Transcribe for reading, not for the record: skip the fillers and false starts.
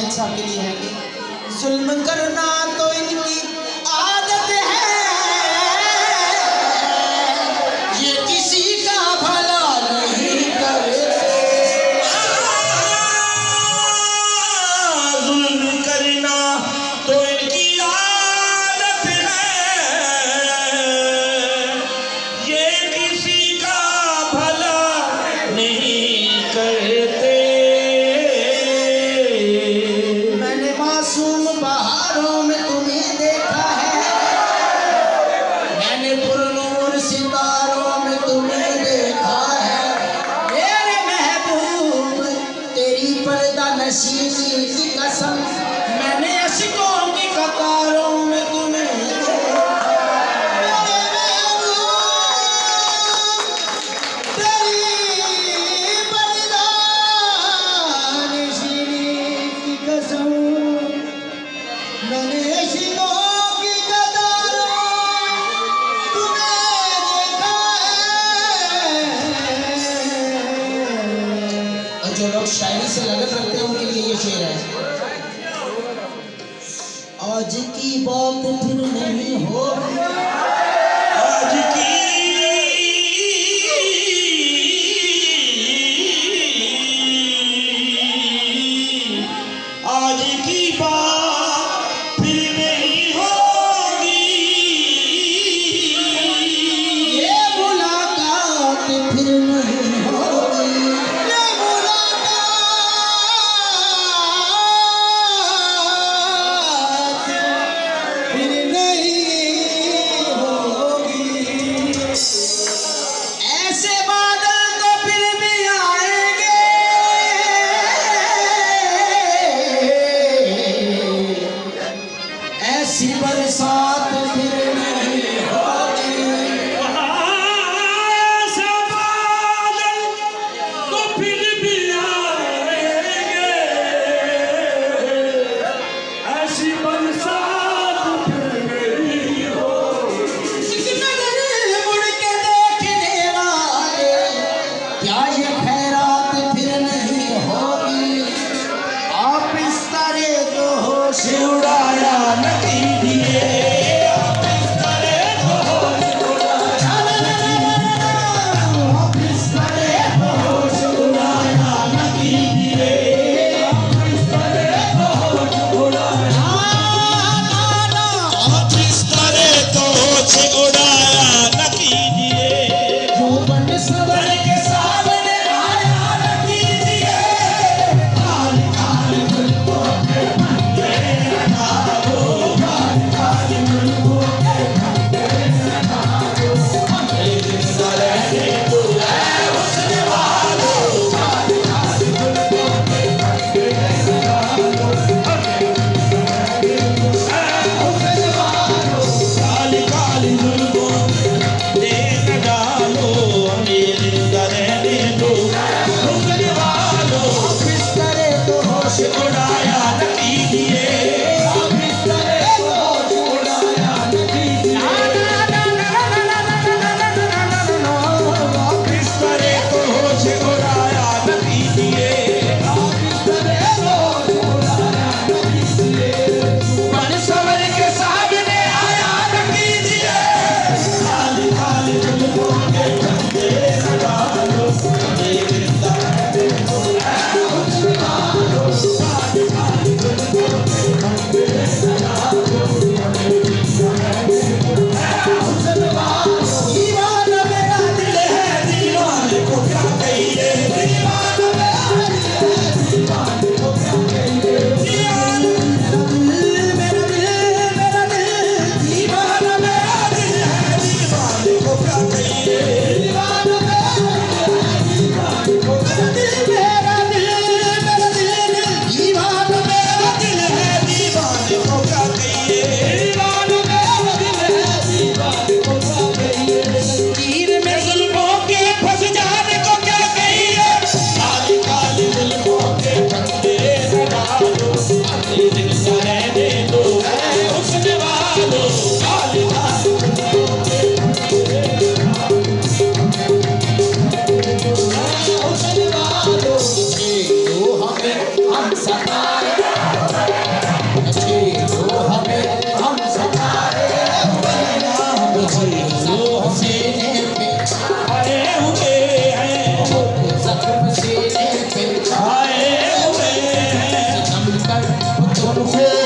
इच्छा के लिए है कि जुल्म करना तो इनकी आदत है, ये किसी का भला नहीं करते। जुल्म करना तो इनकी आदत है, ये किसी का भला नहीं करते। मैंने मासूम बहारों में तुम्हें देखा है, मैंने पुरनूर सितारों में तुम्हें देखा है। मेरे महबूब तेरी पर्दा नशीनी की कसम, मैंने अश्कों की कतारों में तुम्हें देखा है। मेरे महबूब तेरी पर्दा नशीनी की कसम, मैंने अश्कों की कतारों तुम्हें देखा है। और जो लोग शायरी से लगन रखते हैं उनके लिए ये शेर है। आज की बात फिर नहीं होगी, आज की आज की बात फिर नहीं होगी, ये मुलाकात फिर नहीं होगी, ये मुलाकात फिर नहीं होगी। ऐसे बादल तो फिर भी आएंगे, ऐसी बरसात फिर नहीं होगी। ऐसे बादल तो फिर भी आएंगे, ऐसी बरसात फिर नहीं होगी। एक नजर मुड़ के देखने वाले, क्या ये खैरात फिर नहीं होगी। आप इस तरह तो होश उड़ाया न कीजिए, आप इस तरह तो होश उड़ाया न कीजिए, आप इस तरह तो होश उड़ाया न कीजिए, आप इस तरह तो होश उड़ाया, आप इस तरह तो होश उड़ाया न कीजिए। जो बन सवर के सामने आया न कीजिए, काली काली जुल्फों के फंदे लगा दो, काली काली जुल्फों के फंदे लगा दो, हमें जिंदा रहने दो ऐ हुस्न वालों, काली काली जुल्फों के फंदे लगा दो, हमें जिंदा रहने दो ऐ हुस्न वालों, काली काली जुल्फों के फंदे डालो, हमें जिंदा रहने दो हुस्न वालों। आप इस तरह तो होश उड़ाया न कीजिए, आप इस तरह तो होश उड़ाया न कीजिए, आप इस तरह तो होश उड़ाया न कीजिए, आप इस तरह तो होश उड़ाया न कीजिए। बन सवर के सामने आया न कीजिए, काली काली जुल्फों के फंदे लगा दो, हमें जिंदा रहने दो ऐ हुस्न वालों, काली काली जुल्फों के फंदे लगा दो, हमें जिंदा रहने दो ऐ हुस्न वालों। दीवाना मेरा दिल है, दीवाने को क्या कहिए, दीवाना मेरा दिल है, दीवाने को क्या कहिए, दीवाना मेरा दिल, मेरा दिल, दीवाना मेरा दिल है, दीवाने को क्या कहिए, दीवाना मेरा दिल है, दीवाने को क्या कहिए, मेरा दिल, मेरा दिल, दीवाना मेरा दिल है, दीवाने को क्या कहिए, दीवाना मेरा दिल है, दीवाने को क्या कहिए, तीर में जुल्फों के फंस जाने को क्या कहिए, काली काली जुल्फों के फंदे लगा दो, हमें जिंदा रहने दो ऐ हुस्न वालों, काली काली जुल्फों के फंदे लगा दो, हुस्न वालों। जो हमें हम सताए सुन को